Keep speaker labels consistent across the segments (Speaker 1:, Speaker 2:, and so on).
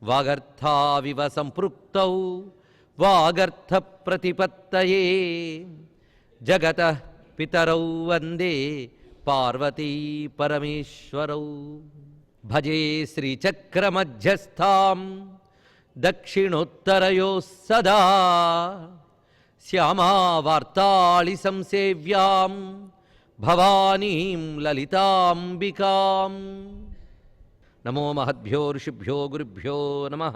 Speaker 1: వాగర్థావివ సంపృక్తౌ వాగర్థ ప్రతిపత్తయే జగతః పితరౌ వందే పార్వతీ పరమేశ్వరౌ. భజే శ్రీచక్రమధ్యస్థాం దక్షిణోత్తరయోః సదా శ్యామావార్తాళి సంసేవ్యాం భవానీం లలితాంబికాం. నమో మహద్భ్యో ఋషిభ్యో గురుభ్యో నమః.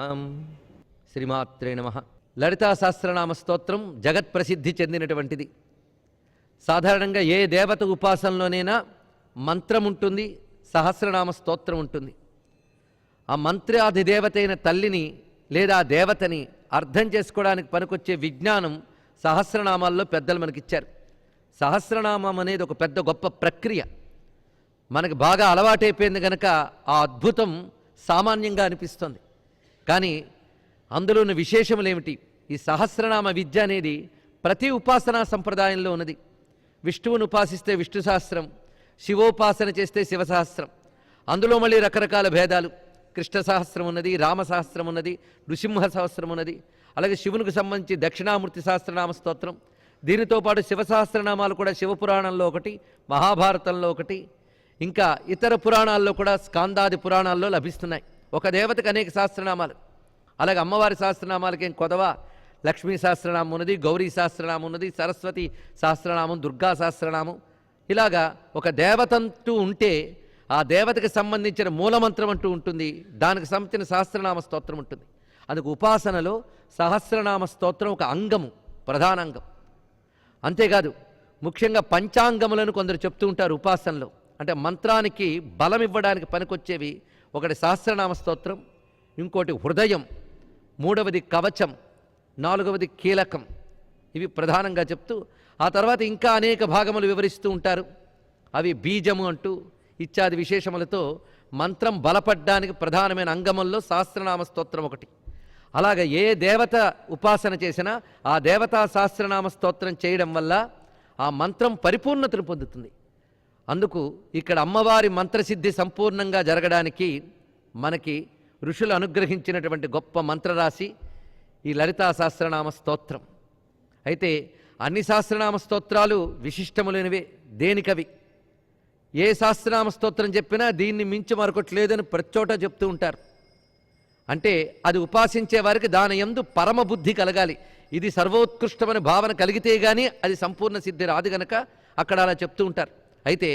Speaker 1: శ్రీమాత్రే నమః. లలితా సహస్రనామ స్తోత్రం జగత్ప్రసిద్ధి చెందినటువంటిది. సాధారణంగా ఏ దేవత ఉపాసనలోనైనా మంత్రం ఉంటుంది, సహస్రనామ స్తోత్రం ఉంటుంది. ఆ మంత్రాధిదేవత అయిన తల్లిని లేదా దేవతని అర్థం చేసుకోవడానికి పనికొచ్చే విజ్ఞానం సహస్రనామాల్లో పెద్దలు మనకిచ్చారు. సహస్రనామం అనేది ఒక పెద్ద గొప్ప ప్రక్రియ. మనకు బాగా అలవాటైపోయింది కనుక ఆ అద్భుతం సామాన్యంగా అనిపిస్తుంది. కానీ అందులోని విశేషములేమిటి? ఈ సహస్రనామ విద్య అనేది ప్రతి ఉపాసనా సంప్రదాయంలో ఉన్నది. విష్ణువును ఉపాసిస్తే విష్ణు సహస్రం, శివోపాసన చేస్తే శివ సహస్రం. అందులో మళ్ళీ రకరకాల భేదాలు. కృష్ణ సహస్రం ఉన్నది, రామ సహస్రం ఉన్నది, నృసింహ సహస్రం ఉన్నది. అలాగే శివునికి సంబంధించి దక్షిణామూర్తి సహస్రనామ స్తోత్రం. దీనితో పాటు శివ సహస్రనామాలు కూడా శివపురాణంలో ఒకటి, మహాభారతంలో ఒకటి, ఇంకా ఇతర పురాణాల్లో కూడా స్కాందాది పురాణాల్లో లభిస్తున్నాయి. ఒక దేవతకు అనేక సహస్రనామాలు. అలాగే అమ్మవారి సహస్రనామాలకేం కొదవా? లక్ష్మీ సహస్రనామం ఉన్నది, గౌరీ సహస్రనామం ఉన్నది, సరస్వతి సహస్రనామం, దుర్గా సహస్రనామం. ఇలాగా ఒక దేవతంటూ ఉంటే ఆ దేవతకి సంబంధించిన మూలమంత్రం అంటూ ఉంటుంది, దానికి సంబంధించిన సహస్రనామ స్తోత్రం ఉంటుంది. అందుకు ఉపాసనలో సహస్రనామ స్తోత్రం ఒక అంగము, ప్రధానాంగం. అంతేకాదు ముఖ్యంగా పంచాంగములను కొందరు చెప్తూ ఉంటారు ఉపాసనలో. అంటే మంత్రానికి బలం ఇవ్వడానికి పనికొచ్చేవి. ఒకటి సహస్రనామ స్తోత్రం, ఇంకోటి హృదయం, మూడవది కవచం, నాలుగవది కీలకం. ఇవి ప్రధానంగా చెప్తూ ఆ తర్వాత ఇంకా అనేక భాగములు వివరిస్తూ ఉంటారు. అవి బీజము అంటూ ఇత్యాది విశేషములతో మంత్రం బలపడ్డానికి ప్రధానమైన అంగముల్లో సహస్రనామ స్తోత్రం ఒకటి. అలాగే ఏ దేవత ఉపాసన చేసినా ఆ దేవతా సహస్రనామ స్తోత్రం చేయడం వల్ల ఆ మంత్రం పరిపూర్ణతను పొందుతుంది. అందుకు ఇక్కడ అమ్మవారి మంత్రసిద్ధి సంపూర్ణంగా జరగడానికి మనకి ఋషులు అనుగ్రహించినటువంటి గొప్ప మంత్రరాశి ఈ లలితా సహస్రనామ స్తోత్రం. అయితే అన్ని సహస్రనామ స్తోత్రాలు విశిష్టములైనవే, దేనికవి. ఏ సహస్రనామ స్తోత్రం చెప్పినా దీన్ని మించి మరొకటి లేదని ప్రతి చోట చెప్తూ ఉంటారు. అంటే అది ఉపాసించే వారికి దాని యందు పరమబుద్ధి కలగాలి. ఇది సర్వోత్కృష్టమైన భావన కలిగితే కానీ అది సంపూర్ణ సిద్ధి రాదు గనక అక్కడ అలా చెప్తూ ఉంటారు. అయితే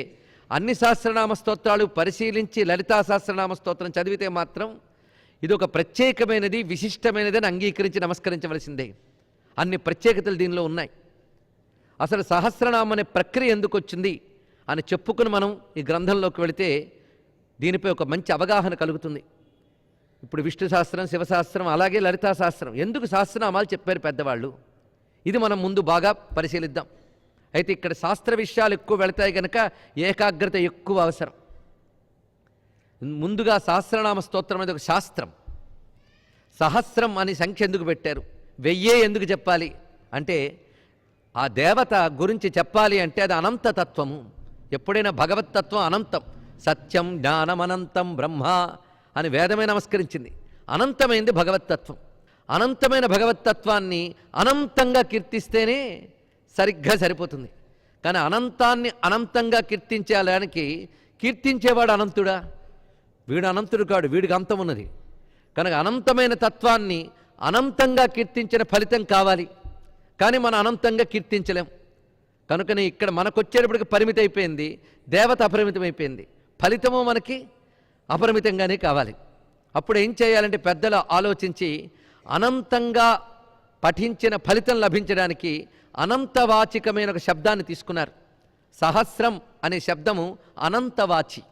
Speaker 1: అన్ని సహస్రనామ స్తోత్రాలు పరిశీలించి లలితా సహస్రనామ స్తోత్రం చదివితే మాత్రం ఇది ఒక ప్రత్యేకమైనది, విశిష్టమైనది అని అంగీకరించి నమస్కరించవలసిందే. అన్ని ప్రత్యేకతలు దీనిలో ఉన్నాయి. అసలు సహస్రనామం అనే ప్రక్రియ ఎందుకు వచ్చింది అని చెప్పుకుని మనం ఈ గ్రంథంలోకి వెళితే దీనిపై ఒక మంచి అవగాహన కలుగుతుంది. ఇప్పుడు విష్ణు సహస్రం, శివసహస్రం, అలాగే లలితా సహస్రం ఎందుకు సహస్రనామాలు చెప్పారు పెద్దవాళ్ళు, ఇది మనం ముందు బాగా పరిశీలిద్దాం. అయితే ఇక్కడ శాస్త్ర విషయాలు ఎక్కువ వెళతాయి కనుక ఏకాగ్రత ఎక్కువ అవసరం. ముందుగా సహస్రనామ స్తోత్రం అనేది ఒక శాస్త్రం. సహస్రం అని సంఖ్య ఎందుకు పెట్టారు, 1000 ఎందుకు చెప్పాలి అంటే ఆ దేవత గురించి చెప్పాలి అంటే అది అనంతతత్వము. ఎప్పుడైనా భగవత్తత్వం అనంతం. సత్యం జ్ఞానం అనంతం బ్రహ్మ అని వేదమే నమస్కరించింది. అనంతమైంది భగవత్తత్వం. అనంతమైన భగవత్తత్వాన్ని అనంతంగా కీర్తిస్తేనే సరిగ్గా సరిపోతుంది. కానీ అనంతాన్ని అనంతంగా కీర్తించేదానికి కీర్తించేవాడు అనంతుడా? వీడు అనంతుడు కాడు, వీడికి అంతం ఉన్నది. కనుక అనంతమైన తత్వాన్ని అనంతంగా కీర్తించిన ఫలితం కావాలి. కానీ మనం అనంతంగా కీర్తించలేం. కనుకనే ఇక్కడ మనకొచ్చేటప్పటికి పరిమితి అయిపోయింది, దేవత అపరిమితమైపోయింది. ఫలితము మనకి అపరిమితంగానే కావాలి. అప్పుడు ఏం చేయాలంటే పెద్దలు ఆలోచించి అనంతంగా పఠించిన ఫలితం లభించడానికి అనంతవాచికమైన ఒక శబ్దాన్ని తీసుకున్నారు. సహస్రం అనే శబ్దము అనంతవాచి.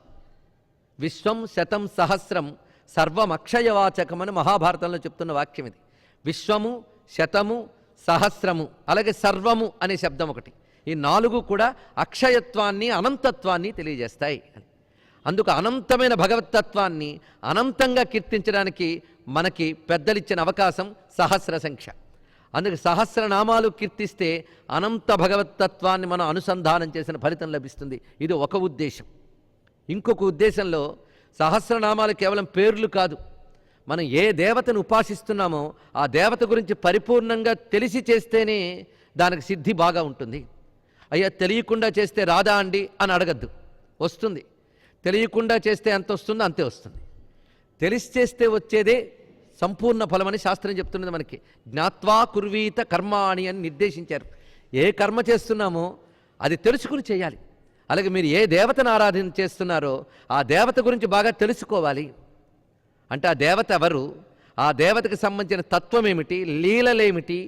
Speaker 1: విశ్వం శతం సహస్రం సర్వమక్షయవాచకమని మహాభారతంలో చెప్తున్న వాక్యం ఇది. విశ్వము, శతము, సహస్రము, అలాగే సర్వము అనే శబ్దం ఒకటి. ఈ 4 కూడా అక్షయత్వాన్ని అనంతత్వాన్ని తెలియజేస్తాయి. అందుకు అనంతమైన భగవత్తత్వాన్ని అనంతంగా కీర్తించడానికి మనకి పెద్దలిచ్చిన అవకాశం సహస్ర సంఖ్య. అందుకే సహస్రనామాలు కీర్తిస్తే అనంత భగవత్తత్వాన్ని మనం అనుసంధానం చేసిన ఫలితం లభిస్తుంది. ఇది ఒక ఉద్దేశం. ఇంకొక ఉద్దేశంలో సహస్రనామాలు కేవలం పేర్లు కాదు, మనం ఏ దేవతను ఉపాసిస్తున్నామో ఆ దేవత గురించి పరిపూర్ణంగా తెలిసి చేస్తేనే దానికి సిద్ధి బాగా ఉంటుంది. అయ్యా తెలియకుండా చేస్తే రాదా అండి అని అడగద్దు, వస్తుంది. తెలియకుండా చేస్తే ఎంత వస్తుందో అంతే వస్తుంది. తెలిసి చేస్తే వచ్చేదే సంపూర్ణ ఫలమని శాస్త్రం చెప్తున్నది మనకి. జ్ఞాత్వా కుర్వీత కర్మాణి అని నిర్దేశించారు. ఏ కర్మ చేస్తున్నామో అది తెలుసుకుని చేయాలి. అలాగే మీరు ఏ దేవతను ఆరాధన చేస్తున్నారో ఆ దేవత గురించి బాగా తెలుసుకోవాలి. అంటే ఆ దేవత ఎవరు, ఆ దేవతకు సంబంధించిన తత్వం ఏమిటి, లీలలేమిటి,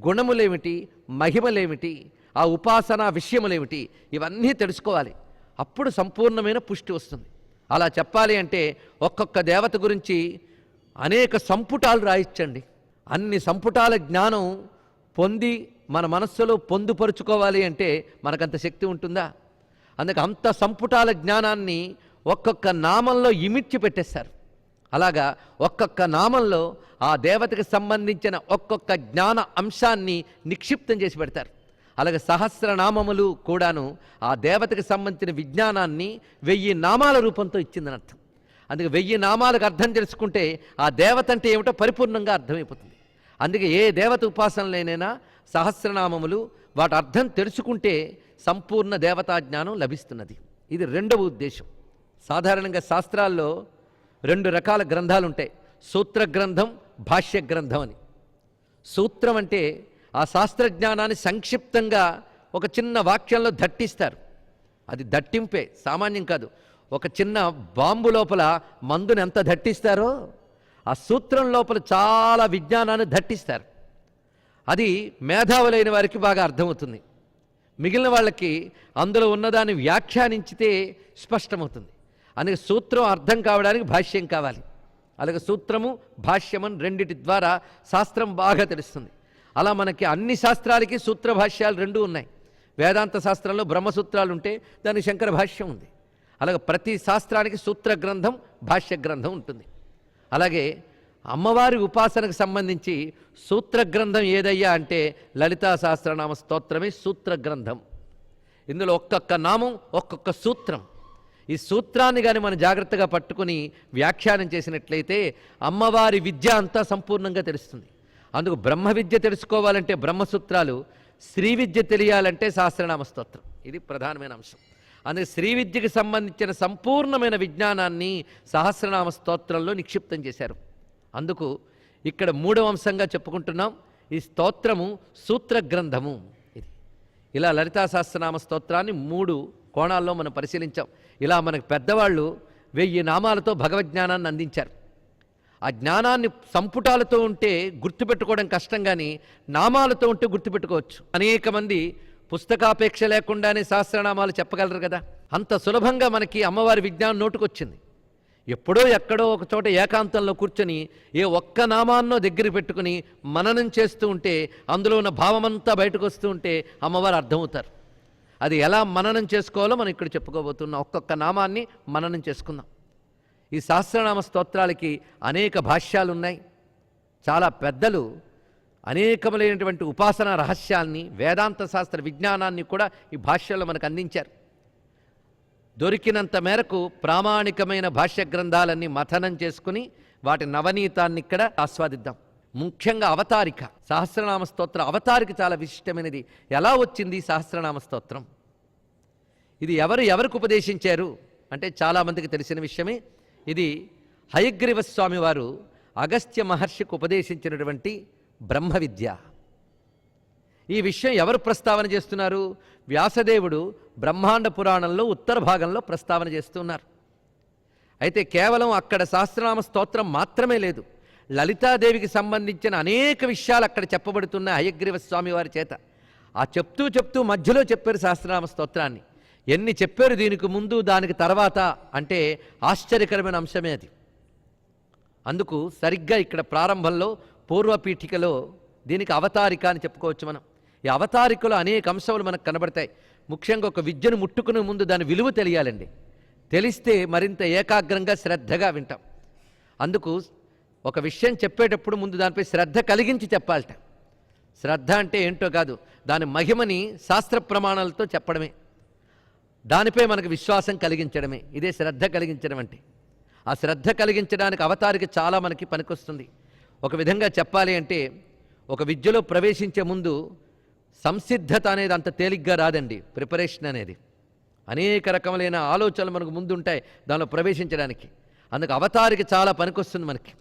Speaker 1: గుణములేమిటి, మహిమలేమిటి, ఆ ఉపాసన విషయములేమిటి, ఇవన్నీ తెలుసుకోవాలి. అప్పుడు సంపూర్ణమైన పుష్టి వస్తుంది. అలా చెప్పాలి అంటే ఒక్కొక్క దేవత గురించి అనేక సంపుటాలు రాయించండి. అన్ని సంపుటాల జ్ఞానం పొంది మన మనస్సులో పొందుపరుచుకోవాలి అంటే మనకంత శక్తి ఉంటుందా? అందుకే అంత సంపుటాల జ్ఞానాన్ని ఒక్కొక్క నామంలో ఇమిడ్చి పెట్టేస్తారు. అలాగా ఒక్కొక్క నామంలో ఆ దేవతకి సంబంధించిన ఒక్కొక్క జ్ఞాన అంశాన్ని నిక్షిప్తం చేసి పెడతారు. అలాగే సహస్రనామములు కూడాను ఆ దేవతకి సంబంధించిన విజ్ఞానాన్ని 1000 నామాల రూపంతో ఇచ్చిందని అర్థం. అందుకే 1000 నామాలకు అర్థం తెలుసుకుంటే ఆ దేవత అంటే ఏమిటో పరిపూర్ణంగా అర్థమైపోతుంది. అందుకే ఏ దేవత ఉపాసనలైనా సహస్రనామములు వాటి అర్థం తెలుసుకుంటే సంపూర్ణ దేవతా జ్ఞానం లభిస్తున్నది. ఇది రెండవ ఉద్దేశం. సాధారణంగా శాస్త్రాల్లో 2 రకాల గ్రంథాలు ఉంటాయి, సూత్ర గ్రంథం, భాష్య గ్రంథం అని. సూత్రం అంటే ఆ శాస్త్రజ్ఞానాన్ని సంక్షిప్తంగా ఒక చిన్న వాక్యంలో దట్టిస్తారు. అది దట్టింపే, సామాన్యం కాదు. ఒక చిన్న బాంబు లోపల మందుని ఎంత దట్టిస్తారో ఆ సూత్రం లోపల చాలా విజ్ఞానాన్ని దట్టిస్తారు. అది మేధావులైన వారికి బాగా అర్థమవుతుంది. మిగిలిన వాళ్ళకి అందులో ఉన్నదాన్ని వ్యాఖ్యానించితే స్పష్టమవుతుంది. అందుకే సూత్రం అర్థం కావడానికి భాష్యం కావాలి. అలాగే సూత్రము భాష్యమని రెండిటి ద్వారా శాస్త్రం బాగా తెలుస్తుంది. అలా మనకి అన్ని శాస్త్రాలకి సూత్ర భాష్యాలు 2 ఉన్నాయి. వేదాంత శాస్త్రంలో బ్రహ్మసూత్రాలు ఉంటే దానికి శంకర భాష్యం ఉంది. అలాగే ప్రతి శాస్త్రానికి సూత్ర గ్రంథం, భాష్య గ్రంథం ఉంటుంది. అలాగే అమ్మవారి ఉపాసనకు సంబంధించి సూత్ర గ్రంథం ఏదయ్యా అంటే లలితా సహస్రనామ స్తోత్రమే సూత్ర గ్రంథం. ఇందులో ఒక్కొక్క నామం, ఒక్కొక్క సూత్రం. ఈ సూత్రాన్ని కానీ మనం జాగ్రత్తగా పట్టుకుని వ్యాఖ్యానం చేసినట్లయితే అమ్మవారి విద్య అంతా సంపూర్ణంగా తెలుస్తుంది. అందుకు బ్రహ్మ విద్య తెలుసుకోవాలంటే బ్రహ్మసూత్రాలు, శ్రీ విద్య తెలియాలంటే సహస్రనామ స్తోత్రం. ఇది ప్రధానమైన అంశం. అందుకే శ్రీ విద్యకు సంబంధించిన సంపూర్ణమైన విజ్ఞానాన్ని సహస్రనామ స్తోత్రంలో నిక్షిప్తం చేశారు. అందుకు ఇక్కడ 3వ అంశంగా చెప్పుకుంటున్నాం. ఈ స్తోత్రము సూత్ర గ్రంథము. ఇది ఇలా లలితా సహస్రనామ స్తోత్రాన్ని 3 కోణాల్లో మనం పరిశీలించాం. ఇలా మనకు పెద్దవాళ్ళు 1000 నామాలతో భగవజ్ఞానాన్ని అందించారు. ఆ జ్ఞానాన్ని సంపుటాలతో ఉంటే గుర్తుపెట్టుకోవడం కష్టం, కానీ నామాలతో ఉంటే గుర్తుపెట్టుకోవచ్చు. అనేక మంది పుస్తకాపేక్ష లేకుండానే సహస్రనామాలు చెప్పగలరు కదా. అంత సులభంగా మనకి అమ్మవారి విజ్ఞానం నోటుకొచ్చింది. ఎప్పుడో ఎక్కడో ఒక చోట ఏకాంతంలో కూర్చొని ఏ ఒక్క నామాన్నో దగ్గర పెట్టుకుని మననం చేస్తూ ఉంటే అందులో ఉన్న భావమంతా బయటకు వస్తూ ఉంటే అమ్మవారు అర్థమవుతారు. అది ఎలా మననం చేసుకోవాలో మనం ఇక్కడ చెప్పుకోబోతున్నాం. ఒక్కొక్క నామాన్ని మననం చేసుకుందాం. ఈ సహస్రనామ స్తోత్రాలకి అనేక భాష్యాలు ఉన్నాయి. చాలా పెద్దలు అనేకములైనటువంటి ఉపాసనా రహస్యాల్ని, వేదాంత శాస్త్ర విజ్ఞానాన్ని కూడా ఈ భాష్యాల్లో మనకు అందించారు. దొరికినంత మేరకు ప్రామాణికమైన భాష్య గ్రంథాలన్నీ మథనం చేసుకుని వాటి నవనీతాన్ని ఇక్కడ ఆస్వాదిద్దాం. ముఖ్యంగా అవతారిక, సహస్రనామ స్తోత్ర అవతారిక చాలా విశిష్టమైనది. ఎలా వచ్చింది సహస్రనామ స్తోత్రం? ఇది ఎవరికి ఉపదేశించారు అంటే చాలామందికి తెలిసిన విషయమే. ఇది హయగ్రీవ స్వామి వారు అగస్త్య మహర్షికి ఉపదేశించినటువంటి బ్రహ్మ విద్య. ఈ విషయం ఎవరు ప్రస్తావన చేస్తున్నారు? వ్యాసదేవుడు బ్రహ్మాండ పురాణంలో ఉత్తర భాగంలో ప్రస్తావన చేస్తున్నారు. అయితే కేవలం అక్కడ సహస్రనామ స్తోత్రం మాత్రమే లేదు, లలితాదేవికి సంబంధించిన అనేక విషయాలు అక్కడ చెప్పబడుతున్న హయగ్రీవ స్వామి వారి చేత. ఆ చెప్తూ మధ్యలో చెప్పారు సహస్రనామ స్తోత్రాన్ని. ఎన్ని చెప్పారు దీనికి ముందు దానికి తర్వాత అంటే ఆశ్చర్యకరమైన అంశమే అది. అందుకు సరిగ్గా ఇక్కడ ప్రారంభంలో పూర్వపీఠికలో దీనికి అవతారిక అని చెప్పుకోవచ్చు మనం. ఈ అవతారికలో అనేక అంశాలు మనకు కనబడతాయి. ముఖ్యంగా ఒక విద్యను ముట్టుకునే ముందు దాని విలువ తెలియాలండి. తెలిస్తే మరింత ఏకాగ్రంగా శ్రద్ధగా వింటాం. అందుకు ఒక విషయం చెప్పేటప్పుడు ముందు దానిపై శ్రద్ధ కలిగించి చెప్పాలట. శ్రద్ధ అంటే ఏంటో కాదు, దాని మహిమని శాస్త్ర ప్రమాణాలతో చెప్పడమే, దానిపై మనకు విశ్వాసం కలిగించడమే. ఇదే శ్రద్ధ కలిగించడం అంటే. ఆ శ్రద్ధ కలిగించడానికి అవతారికి చాలా మనకి పనికొస్తుంది. ఒక విధంగా చెప్పాలి అంటే ఒక విద్యలో ప్రవేశించే ముందు సంసిద్ధత అనేది అంత తేలిగ్గా రాదండి. ప్రిపరేషన్ అనేది అనేక రకములైన ఆలోచనలు మనకు ముందు ఉంటాయి దానిలో ప్రవేశించడానికి. అందుకు అవతారికి చాలా పనికొస్తుంది మనకి.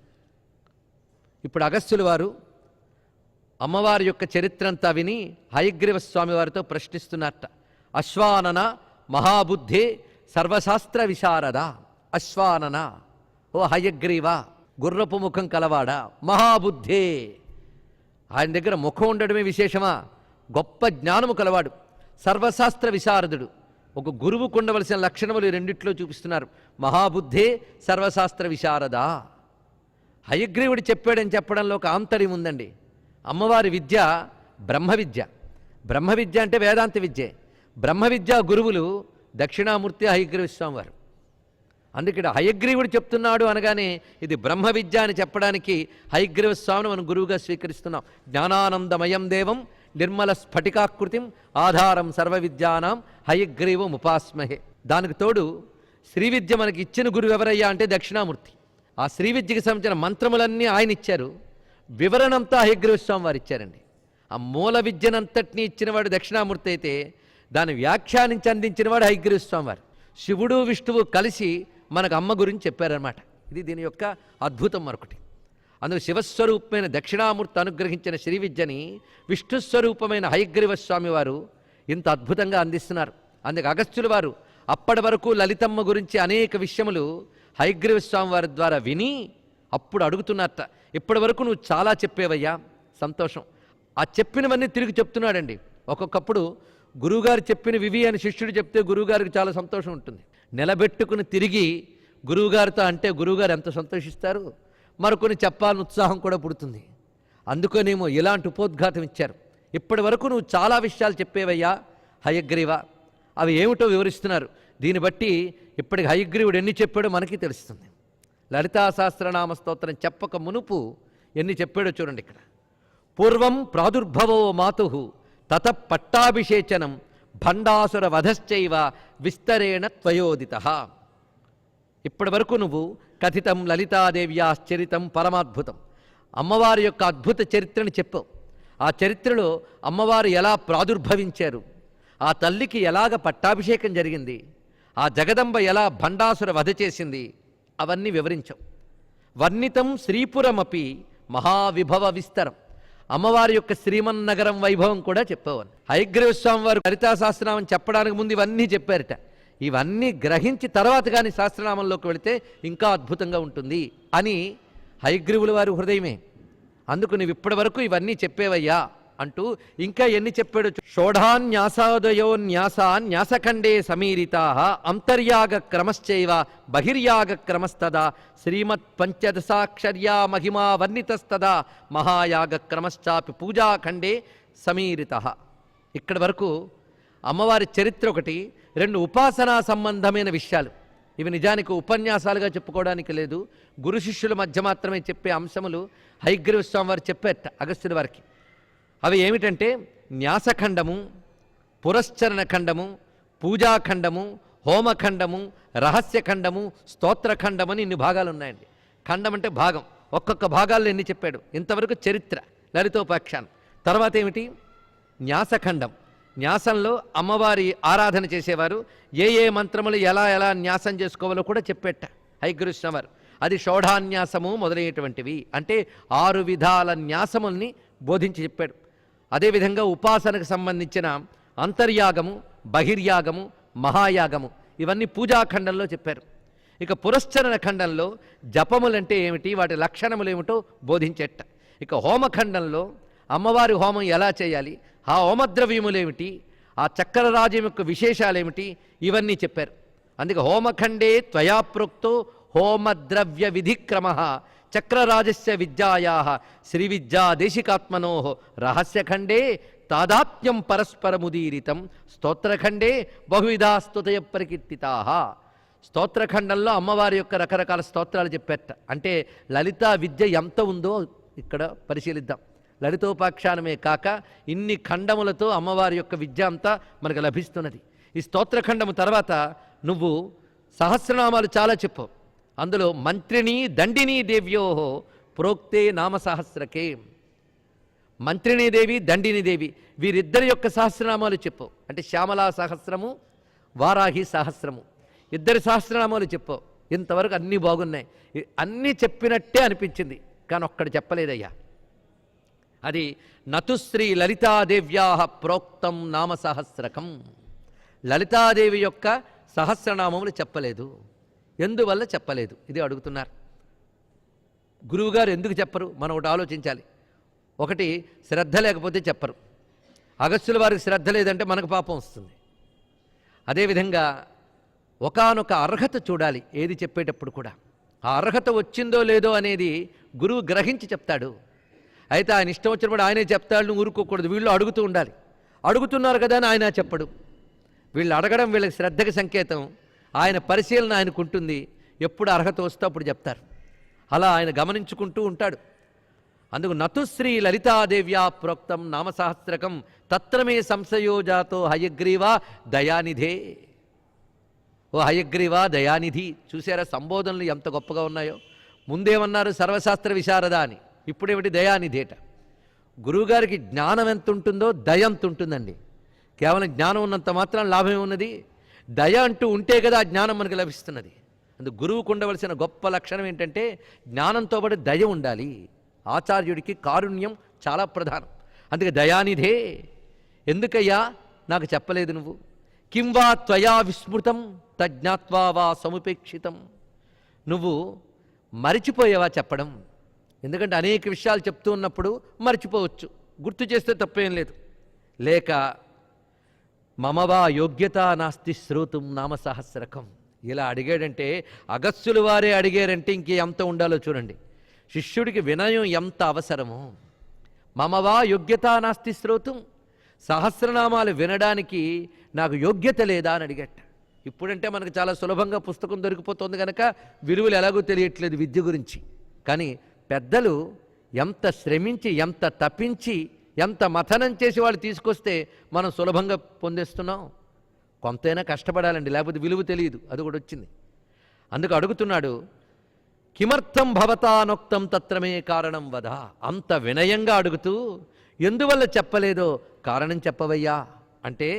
Speaker 1: ఇప్పుడు అగస్త్యుల వారు అమ్మవారి యొక్క చరిత్ర అంతా విని హయగ్రీవ స్వామి వారితో ప్రశ్నిస్తున్నారట. అశ్వానన మహాబుద్ధే సర్వశాస్త్ర విశారద. అశ్వానన, ఓ హయగ్రీవ, గుర్రపు ముఖం కలవాడా, మహాబుద్ధే, ఆయన దగ్గర ముఖం ఉండడమే విశేషమా, గొప్ప జ్ఞానము కలవాడు, సర్వశాస్త్ర విశారదుడు. ఒక గురువుకు ఉండవలసిన లక్షణములు రెండిట్లో చూపిస్తున్నారు. మహాబుద్ధే సర్వశాస్త్ర విశారద. హయగ్రీవుడు చెప్పాడని చెప్పడంలో ఒక ఆంతర్యం ఉందండి. అమ్మవారి విద్య బ్రహ్మ విద్య. బ్రహ్మ విద్య అంటే వేదాంత విద్యే. బ్రహ్మ విద్య గురువులు దక్షిణామూర్తి హయగ్రీవ స్వామి వారు. అందుకే హయగ్రీవుడు చెప్తున్నాడు అనగానే ఇది బ్రహ్మ విద్య అని చెప్పడానికి హయగ్రీవ స్వామిని మనం గురువుగా స్వీకరిస్తున్నాం. జ్ఞానానందమయం దేవం నిర్మల స్ఫటికాకృతిం ఆధారం సర్వ విద్యానాం హయగ్రీవం ఉపాస్మహే. దానికి తోడు శ్రీ విద్య మనకి ఇచ్చిన గురువు ఎవరయ్యా అంటే దక్షిణామూర్తి. ఆ శ్రీ విద్యకి సంబంధించిన మంత్రములన్నీ ఆయన ఇచ్చారు, వివరణంతా హయగ్రీవ స్వామి వారు ఇచ్చారండి. ఆ మూల విద్యనంతటినీ ఇచ్చినవాడు దక్షిణామూర్తి అయితే దాన్ని వ్యాఖ్యానించి అందించినవాడు హయగ్రీవ స్వామి వారు. శివుడు విష్ణువు కలిసి మనకు అమ్మ గురించి చెప్పారన్నమాట. ఇది దీని యొక్క అద్భుతం మరొకటి. అందుకు శివస్వరూపమైన దక్షిణామూర్తి అనుగ్రహించిన శ్రీ విద్యని విష్ణుస్వరూపమైన హయగ్రీవ స్వామి వారు ఇంత అద్భుతంగా అందిస్తున్నారు. అందుకు అగస్త్యుల వారు అప్పటి వరకు లలితమ్మ గురించి అనేక విషయములు హయగ్రీవ స్వామి వారి ద్వారా విని అప్పుడు అడుగుతున్నారట. ఇప్పటి వరకు నువ్వు చాలా చెప్పేవయ్యా, సంతోషం. ఆ చెప్పినవన్నీ తిరిగి చెప్తున్నాడండి. ఒక్కొక్కప్పుడు గురువుగారు చెప్పిన వివి అని శిష్యుడు చెప్తే గురువుగారికి చాలా సంతోషం ఉంటుంది. నిలబెట్టుకుని తిరిగి గురువుగారితో అంటే గురువుగారు ఎంత సంతోషిస్తారు, మరికొన్ని చెప్పాలని ఉత్సాహం కూడా పుడుతుంది. అందుకనేమో ఇలాంటి ఉపోద్ఘాతం ఇచ్చారు. ఇప్పటి వరకు నువ్వు చాలా విషయాలు చెప్పేవయ్యా హయగ్రీవ, అవి ఏమిటో వివరిస్తున్నారు. దీన్ని బట్టి ఇప్పటికి హయగ్రీవుడు ఎన్ని చెప్పాడో మనకి తెలుస్తుంది. లలితా సహస్రనామ స్తోత్రం చెప్పక మునుపు ఎన్ని చెప్పాడో చూడండి. ఇక్కడ పూర్వం ప్రాదుర్భవో మాతు తత పట్టాభిషేచనం భండాసుర వధశ్చైవ విస్తరేణ త్వయోదిత. ఇప్పటి వరకు నువ్వు కథితం లలితాదేవ్యాశ్చరితం పరమాద్భుతం, అమ్మవారి యొక్క అద్భుత చరిత్రని చెప్పావు. ఆ చరిత్రలో అమ్మవారు ఎలా ప్రాదుర్భవించారు, ఆ తల్లికి ఎలాగ పట్టాభిషేకం జరిగింది, ఆ జగదంబ ఎలా భండాసుర వధ చేసింది, అవన్నీ వివరించావు. వర్ణితం శ్రీపురమపి మహావిభవ విస్తరం, అమ్మవారి యొక్క శ్రీమన్నగరం వైభవం కూడా చెప్పేవారు. హయగ్రీవ స్వామి వారు లలితా సహస్రనామం చెప్పడానికి ముందు ఇవన్నీ చెప్పారట. ఇవన్నీ గ్రహించి తర్వాత కానీ సహస్రనామంలోకి వెళితే ఇంకా అద్భుతంగా ఉంటుంది అని హయగ్రీవుల వారి హృదయమే. అందుకు నువ్వు ఇప్పటి వరకు ఇవన్నీ చెప్పేవయ్యా అంటూ ఇంకా ఎన్ని చెప్పాడు. షోఢాన్యాసాదయో న్యాసఖండే సమీరితా అంతర్యాగ క్రమశ్చైవ బహిర్యాగ క్రమస్తదా శ్రీమత్ పంచదశాక్షర్యా మహిమా వర్ణితస్తదా మహాయాగ క్రమశ్చాపి పూజాఖండే సమీరిత. ఇక్కడి వరకు అమ్మవారి చరిత్ర ఒకటి, రెండు ఉపాసనా సంబంధమైన విషయాలు. ఇవి నిజానికి ఉపన్యాసాలుగా చెప్పుకోవడానికి లేదు, గురు శిష్యుల మధ్య మాత్రమే చెప్పే అంశములు హయగ్రీవ స్వామి వారు చెప్పారట అగస్త్యుల వారికి. అవి ఏమిటంటే న్యాసఖండము, పురశ్చరణ ఖండము, పూజాఖండము, హోమఖండము, రహస్యఖండము, స్తోత్రఖండము అని ఇన్ని భాగాలు ఉన్నాయండి. ఖండం అంటే భాగం, ఒక్కొక్క భాగాల్లో ఎన్ని చెప్పాడు. ఇంతవరకు చరిత్ర లలితోపాఖ్యానం. తర్వాత ఏమిటి న్యాసఖండం. న్యాసంలో అమ్మవారి ఆరాధన చేసేవారు ఏ ఏ మంత్రములు ఎలా ఎలా న్యాసం చేసుకోవాలో కూడా చెప్పేట హయగ్రీవ స్వామి వారు. అది షోఢాన్యాసము మొదలైనటువంటివి, అంటే 6 విధాల న్యాసముల్ని బోధించి చెప్పాడు. అదేవిధంగా ఉపాసనకు సంబంధించిన అంతర్యాగము, బహిర్యాగము, మహాయాగము ఇవన్నీ పూజాఖండంలో చెప్పారు. ఇక పురశ్చరణ ఖండంలో జపములంటే ఏమిటి, వాటి లక్షణములు ఏమిటో బోధించేట. ఇక హోమఖండంలో అమ్మవారి హోమం ఎలా చేయాలి, ఆ హోమద్రవ్యములేమిటి, ఆ చక్రరాజ్యం యొక్క విశేషాలేమిటి, ఇవన్నీ చెప్పారు. అందుకే హోమఖండే త్వయా ప్రోక్తో హోమద్రవ్య విధిక్రమ చక్రరాజస్య విద్యాయా శ్రీ విద్యా దేశికాత్మనో రహస్యఖండే తాదాత్మ్యం పరస్పరముదీరితం స్తోత్రఖండే బహువిధా స్తుతయ ప్రకీర్తితా. స్తోత్రఖండంలో అమ్మవారి యొక్క రకరకాల స్తోత్రాలు చెప్పేట. అంటే లలితా విద్య ఎంత ఉందో ఇక్కడ పరిశీలిద్దాం. లలితోపాఖ్యానమే కాక ఇన్ని ఖండములతో అమ్మవారి యొక్క విద్య అంతా మనకు లభిస్తున్నది. ఈ స్తోత్రఖండము తర్వాత నువ్వు సహస్రనామాలు చాలా చెప్పు. అందులో మంత్రిణీ దండినీ దేవ్యో ప్రోక్తే నామసహస్రకే. మంత్రిణీదేవి, దండినీదేవి వీరిద్దరి యొక్క సహస్రనామాలు చెప్పు అంటే శ్యామలా సహస్రము, వారాహి సహస్రము, ఇద్దరి సహస్రనామాలు చెప్పు. ఇంతవరకు అన్నీ బాగున్నాయి, అన్నీ చెప్పినట్టే అనిపించింది, కానీ ఒక్కడు చెప్పలేదయ్యా. అది నతుశ్రీ లలితాదేవ్యా ప్రోక్తం నామ సహస్రకం. లలితాదేవి యొక్క సహస్రనామములు చెప్పలేదు. ఎందువల్ల చెప్పలేదు ఇది అడుగుతున్నారు. గురువుగారు ఎందుకు చెప్పరు? మనం ఒకటి ఆలోచించాలి. ఒకటి, శ్రద్ధ లేకపోతే చెప్పరు. అగస్త్యుల వారికి శ్రద్ధ లేదంటే మనకు పాపం వస్తుంది. అదేవిధంగా ఒకానొక అర్హత చూడాలి ఏది చెప్పేటప్పుడు కూడా. ఆ అర్హత వచ్చిందో లేదో అనేది గురువు గ్రహించి చెప్తాడు. అయితే ఆయన ఇష్టం వచ్చినప్పుడు ఆయనే చెప్తాడు, నువ్వు ఊరుకోకూడదు. వీళ్ళు అడుగుతూ ఉండాలి. అడుగుతున్నారు కదా అని ఆయన చెప్పడు. వీళ్ళు అడగడం వీళ్ళకి శ్రద్ధకి సంకేతం. ఆయన పరిశీలన ఆయనకు ఉంటుంది. ఎప్పుడు అర్హత వస్తే అప్పుడు చెప్తారు. అలా ఆయన గమనించుకుంటూ ఉంటాడు. అందుకు నతుశ్రీ లలితాదేవ్యా ప్రోక్తం నామసహస్రకం తత్రమే సంశయోజాతో హయగ్రీవా దయానిధే. ఓ హయగ్రీవా దయానిధి. చూసారా సంబోధనలు ఎంత గొప్పగా ఉన్నాయో. ముందేమన్నారు సర్వశాస్త్ర విశారద అని, ఇప్పుడేమిటి దయానిధేట. గురువుగారికి జ్ఞానం ఎంత ఉంటుందో దయ అంత ఉంటుందండి. కేవలం జ్ఞానం ఉన్నంత మాత్రం లాభమే ఉన్నది. దయ అంటూ ఉంటే కదా ఆ జ్ఞానం మనకు లభిస్తున్నది. అందుకు గురువుకు ఉండవలసిన గొప్ప లక్షణం ఏంటంటే జ్ఞానంతో పాటు దయ ఉండాలి. ఆచార్యుడికి కారుణ్యం చాలా ప్రధానం. అందుకే దయానిధే. ఎందుకయ్యా నాకు చెప్పలేదు నువ్వు? కిం వా త్వయా విస్మృతం తజ్ఞాత్వా వా సముపేక్షితం. నువ్వు మరిచిపోయావా చెప్పడం? ఎందుకంటే అనేక విషయాలు చెప్తూ ఉన్నప్పుడు మర్చిపోవచ్చు, గుర్తు చేస్తే తప్పేం లేదు. లేక మమవా యోగ్యత నాస్తి శ్రోతుం నామసహస్రకం. ఇలా అడిగాడంటే అగస్త్యులు వారే అడిగారంటే ఇంకే ఎంత ఉండాలో చూడండి. శిష్యుడికి వినయం ఎంత అవసరమో. మమవా యోగ్యత నాస్తి శ్రోతుం, సహస్రనామాలు వినడానికి నాకు యోగ్యత లేదా అని అడిగట. ఇప్పుడంటే మనకు చాలా సులభంగా పుస్తకం దొరికిపోతుంది కనుక విలువలు ఎలాగో తెలియట్లేదు విద్య గురించి. కానీ పెద్దలు ఎంత శ్రమించి, ఎంత తప్పించి, ఎంత మథనం చేసి వాళ్ళు తీసుకొస్తే మనం సులభంగా పొందేస్తున్నాం. కొంతైనా కష్టపడాలండి, లేకపోతే విలువ తెలియదు. అది కూడా వచ్చింది. అందుకు అడుగుతున్నాడు, కిమర్థం భవతానొక్తం తత్రమే కారణం వద. అంత వినయంగా అడుగుతూ ఎందువల్ల చెప్పలేదో కారణం చెప్పవయ్యా అంటే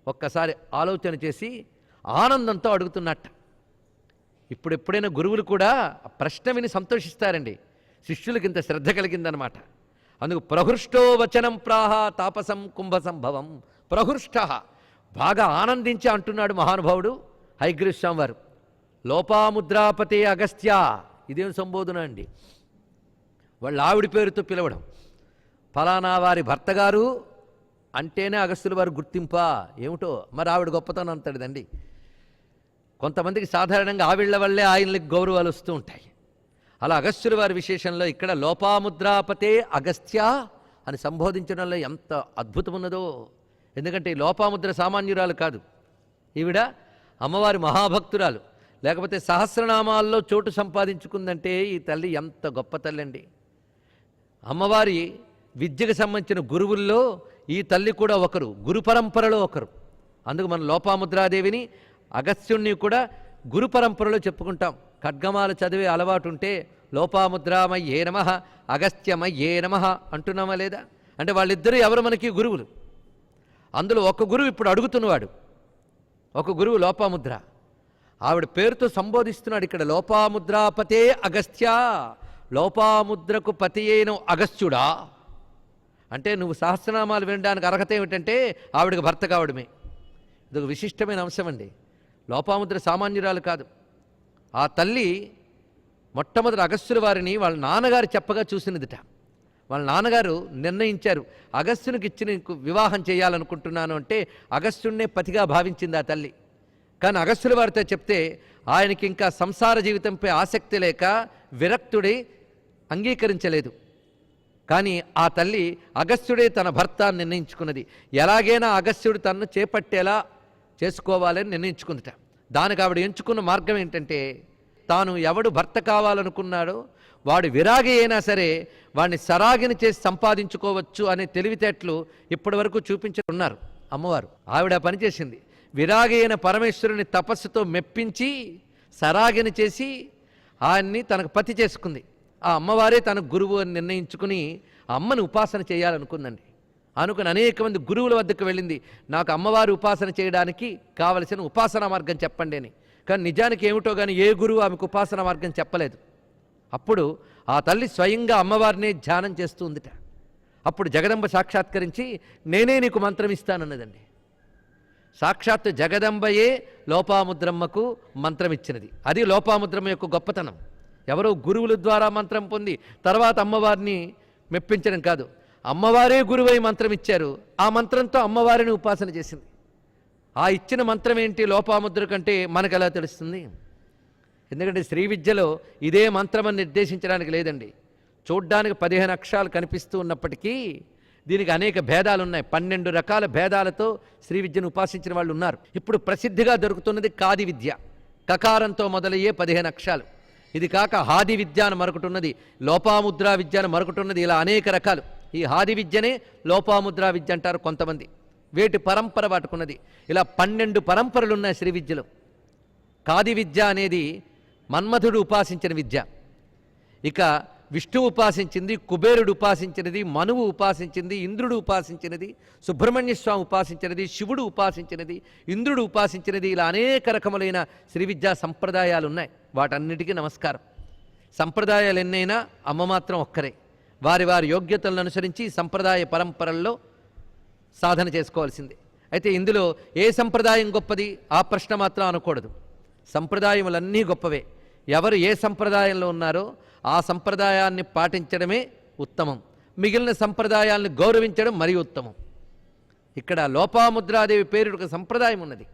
Speaker 1: ఒక్కసారి ఆలోచన చేసి ఆనందంతో అడుగుతున్నట్ట. ఇప్పుడెప్పుడైనా గురువులు కూడా ప్రశ్న విని సంతోషిస్తారండి. శిష్యులకి ఇంత శ్రద్ధ కలిగిందనమాట. అందుకు ప్రహృష్టో వచనం ప్రాహ తాపసం కుంభసంభవం. ప్రహృష్ట బాగా ఆనందించి అంటున్నాడు మహానుభావుడు హయగ్రీవ స్వామి వారు. లోపాముద్రాపతే అగస్త్య. ఇదేం సంబోధన అండి? వాళ్ళ ఆవిడ పేరుతో పిలవడం. ఫలానా వారి భర్త గారు అంటేనే అగస్త్యుల వారు గుర్తింపా ఏమిటో. మరి ఆవిడ గొప్పతనం అంటాడుదండి. కొంతమందికి సాధారణంగా ఆవిళ్ల వల్లే ఆయనకి గౌరవాలు వస్తూ ఉంటాయి. అలా అగస్త్యుల వారి విశేషంలో ఇక్కడ లోపాముద్రాపతే అగస్త్య అని సంబోధించడంలో ఎంత అద్భుతమున్నదో. ఎందుకంటే ఈ లోపాముద్ర సామాన్యురాలు కాదు. ఈవిడ అమ్మవారి మహాభక్తురాలు. లేకపోతే సహస్రనామాల్లో చోటు సంపాదించుకుందంటే ఈ తల్లి ఎంత గొప్ప తల్లి అండి. అమ్మవారి విద్యకు సంబంధించిన గురువుల్లో ఈ తల్లి కూడా ఒకరు, గురు పరంపరలో ఒకరు. అందుకు మన లోపాముద్రాదేవిని అగస్త్యుణ్ణి కూడా గురు పరంపరలో చెప్పుకుంటాం. ఖడ్గమాలు చదివే అలవాటు ఉంటే లోపాముద్రామయ్యే నమః అగస్త్యమయ్యే నమః అంటున్నామా లేదా? అంటే వాళ్ళిద్దరూ ఎవరు మనకి గురువులు. అందులో ఒక గురువు ఇప్పుడు అడుగుతున్నవాడు, ఒక గురువు లోపాముద్ర. ఆవిడ పేరుతో సంబోధిస్తున్నాడు ఇక్కడ. లోపాముద్రాపతే అగస్త్య. లోపాముద్రకు పతి అయిన అగస్త్యుడా అంటే నువ్వు సహస్రనామాలు వినడానికి అర్హత ఏమిటంటే ఆవిడకి భర్త కావడమే. ఇది ఒక విశిష్టమైన అంశం అండి. లోపాముద్ర సామాన్యురాలు కాదు. ఆ తల్లి మొట్టమొదటి అగస్త్యుల వారిని వాళ్ళ నాన్నగారు చెప్పగా చూసినదిట. వాళ్ళ నాన్నగారు నిర్ణయించారు, అగస్త్యునికి ఇచ్చి నీకు వివాహం చేయాలనుకుంటున్నాను అంటే అగస్త్యున్నే పతిగా భావించింది ఆ తల్లి. కానీ అగస్త్యుల వారితో చెప్తే ఆయనకి ఇంకా సంసార జీవితంపై ఆసక్తి లేక విరక్తుడై అంగీకరించలేదు. కానీ ఆ తల్లి అగస్త్యుడే తన భర్త నిర్ణయించుకున్నది. ఎలాగైనా అగస్త్యుడు తనను చేపట్టేలా చేసుకోవాలని నిర్ణయించుకుందిట. దానికి ఆవిడ ఎంచుకున్న మార్గం ఏంటంటే తాను ఎవడు భర్త కావాలనుకున్నాడో వాడు విరాగి అయినా సరే వాడిని సరాగిని చేసి సంపాదించుకోవచ్చు అనే తెలివితేటలు ఇప్పటి వరకు చూపించున్నారు అమ్మవారు. ఆవిడ పనిచేసింది. విరాగి అయిన పరమేశ్వరుని తపస్సుతో మెప్పించి సరాగిని చేసి ఆయన్ని తనకు పతి చేసుకుంది. ఆ అమ్మవారే తన గురువు అని నిర్ణయించుకుని ఆ అమ్మని ఉపాసన చేయాలనుకుందండి. అనుకుని అనేక మంది గురువుల వద్దకు వెళ్ళింది, నాకు అమ్మవారి ఉపాసన చేయడానికి కావలసిన ఉపాసనా మార్గం చెప్పండి అని. కానీ నిజానికి ఏమిటో కానీ ఏ గురువు ఆమెకు ఉపాసనా మార్గం చెప్పలేదు. అప్పుడు ఆ తల్లి స్వయంగా అమ్మవారినే ధ్యానం చేస్తూ ఉందిట. అప్పుడు జగదంబ సాక్షాత్కరించి నేనే నీకు మంత్రం ఇస్తానన్నదండి. సాక్షాత్తు జగదంబయే లోపాముద్రమ్మకు మంత్రం ఇచ్చినది. అది లోపాముద్రమ్మ యొక్క గొప్పతనం. ఎవరో గురువుల ద్వారా మంత్రం పొంది తర్వాత అమ్మవారిని మెప్పించడం కాదు, అమ్మవారే గురువై మంత్రం ఇచ్చారు. ఆ మంత్రంతో అమ్మవారిని ఉపాసన చేసింది. ఆ ఇచ్చిన మంత్రం ఏంటి లోపాముద్ర కంటే మనకు ఎలా తెలుస్తుంది? ఎందుకంటే శ్రీ విద్యలో ఇదే మంత్రం అని నిర్దేశించడానికి లేదండి. చూడ్డానికి 15 అక్షరాలు కనిపిస్తూ ఉన్నప్పటికీ దీనికి అనేక భేదాలు ఉన్నాయి. 12 రకాల భేదాలతో శ్రీ విద్యను ఉపాసించిన వాళ్ళు ఉన్నారు. ఇప్పుడు ప్రసిద్ధిగా దొరుకుతున్నది కాది విద్య. కకారంతో మొదలయ్యే 15 అక్షరాలు. ఇది కాక హాది విద్య అని మరొకటి ఉన్నది, లోపాముద్రా విద్య అని మరొకటి ఉన్నది. ఇలా అనేక రకాలు. ఈ హాది విద్యనే లోపాముద్రా విద్య అంటారు కొంతమంది. వేటి పరంపర వాటుకున్నది. ఇలా 12 పరంపరలు ఉన్నాయి శ్రీ విద్యలో. కాది విద్య అనేది మన్మథుడు ఉపాసించిన విద్య. ఇక విష్ణువు ఉపాసించింది, కుబేరుడు ఉపాసించినది, మనువు ఉపాసించింది, ఇంద్రుడు ఉపాసించినది, సుబ్రహ్మణ్య స్వామి ఉపాసించినది, శివుడు ఉపాసించినది, ఇంద్రుడు ఉపాసించినది. ఇలా అనేక రకములైన శ్రీ విద్యా సంప్రదాయాలు ఉన్నాయి. వాటన్నిటికీ నమస్కారం. సంప్రదాయాలు ఎన్నైనా అమ్మ మాత్రం ఒక్కరే. వారి వారి యోగ్యతలను అనుసరించి సంప్రదాయ పరంపరల్లో సాధన చేసుకోవాల్సిందే. అయితే ఇందులో ఏ సంప్రదాయం గొప్పది ఆ ప్రశ్న మాత్రం అనకూడదు. సంప్రదాయములన్నీ గొప్పవే. ఎవరు ఏ సంప్రదాయంలో ఉన్నారో ఆ సంప్రదాయాన్ని పాటించడమే ఉత్తమం. మిగిలిన సంప్రదాయాలను గౌరవించడం మరీ ఉత్తమం. ఇక్కడ లోపాముద్రాదేవి పేరు ఒక సంప్రదాయం ఉన్నది.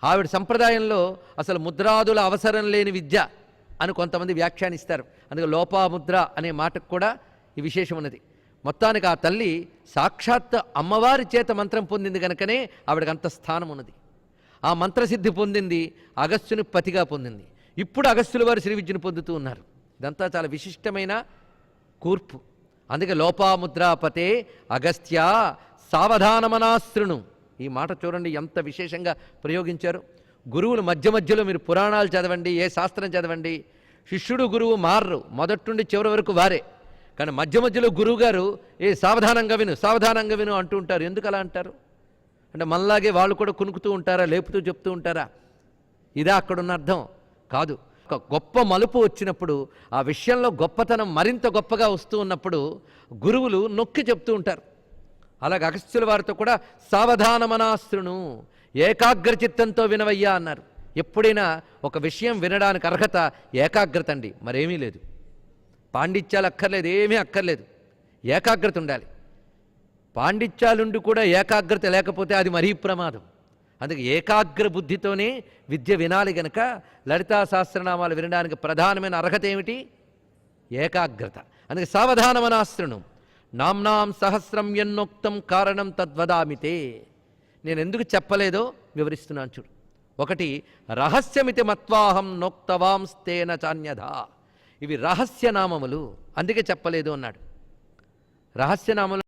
Speaker 1: ఆవిడ సంప్రదాయంలో అసలు ముద్రాదుల అవసరం లేని విద్య అని కొంతమంది వ్యాఖ్యానిస్తారు. అందుకే లోపాముద్ర అనే మాటకు కూడా ఈ విశేషం ఉన్నది. మొత్తానికి ఆ తల్లి సాక్షాత్ అమ్మవారి చేత మంత్రం పొందింది కనుకనే ఆవిడకి అంత స్థానం ఉన్నది. ఆ మంత్రసిద్ధి పొందింది అగస్త్యుని పతిగా పొందింది. ఇప్పుడు అగస్త్యుల వారు శ్రీ విద్యను పొందుతూ ఉన్నారు. ఇదంతా చాలా విశిష్టమైన కూర్పు. అందుకే లోపాముద్రాపతే అగస్త్య సావధానమనాశృణు. ఈ మాట చూడండి ఎంత విశేషంగా ప్రయోగించారు. గురువులు మధ్య మధ్యలో మీరు పురాణాలు చదవండి, ఏ శాస్త్రం చదవండి, శిష్యుడు గురువు మారరు, మొదటి చివరి వరకు వారే. కానీ మధ్య మధ్యలో గురువుగారు సావధానంగా విను సావధానంగా విను అంటూ ఉంటారు. ఎందుకు అలా అంటారు అంటే మనలాగే వాళ్ళు కూడా కునుకుతూ ఉంటారా, లేపుతూ చెప్తూ ఉంటారా? ఇదా అక్కడున్న అర్థం కాదు. ఒక గొప్ప మలుపు వచ్చినప్పుడు ఆ విషయంలో గొప్పతనం మరింత గొప్పగా వస్తూ ఉన్నప్పుడు గురువులు నొక్కి చెప్తూ ఉంటారు. అలాగే అగస్త్యుల వారితో కూడా సావధానమనాశృణు, ఏకాగ్రచిత్తంతో వినవయ్యా అన్నారు. ఎప్పుడైనా ఒక విషయం వినడానికి అర్హత ఏకాగ్రత అండి, మరేమీ లేదు. పాండిత్యాలు అక్కర్లేదు, ఏమీ అక్కర్లేదు, ఏకాగ్రత ఉండాలి. పాండిత్యాలుండి కూడా ఏకాగ్రత లేకపోతే అది మరీ ప్రమాదం. అందుకే ఏకాగ్ర బుద్ధితోనే విద్య వినాలి గనక లలితా సహస్రనామాలు వినడానికి ప్రధానమైన అర్హత ఏమిటి? ఏకాగ్రత. అందుకే సావధానమనాశృణు నామ్నాం సహస్రం ఎన్నోక్తం కారణం తద్వదామితే. నేను ఎందుకు చెప్పలేదో వివరిస్తున్నాను చూడు. ఒకటి, రహస్యమితి మత్వాహం నోక్తవాంస్తేన చాన్యధా. ఇవి రహస్యనామములు, అందుకే చెప్పలేదు అన్నాడు. రహస్యనామములు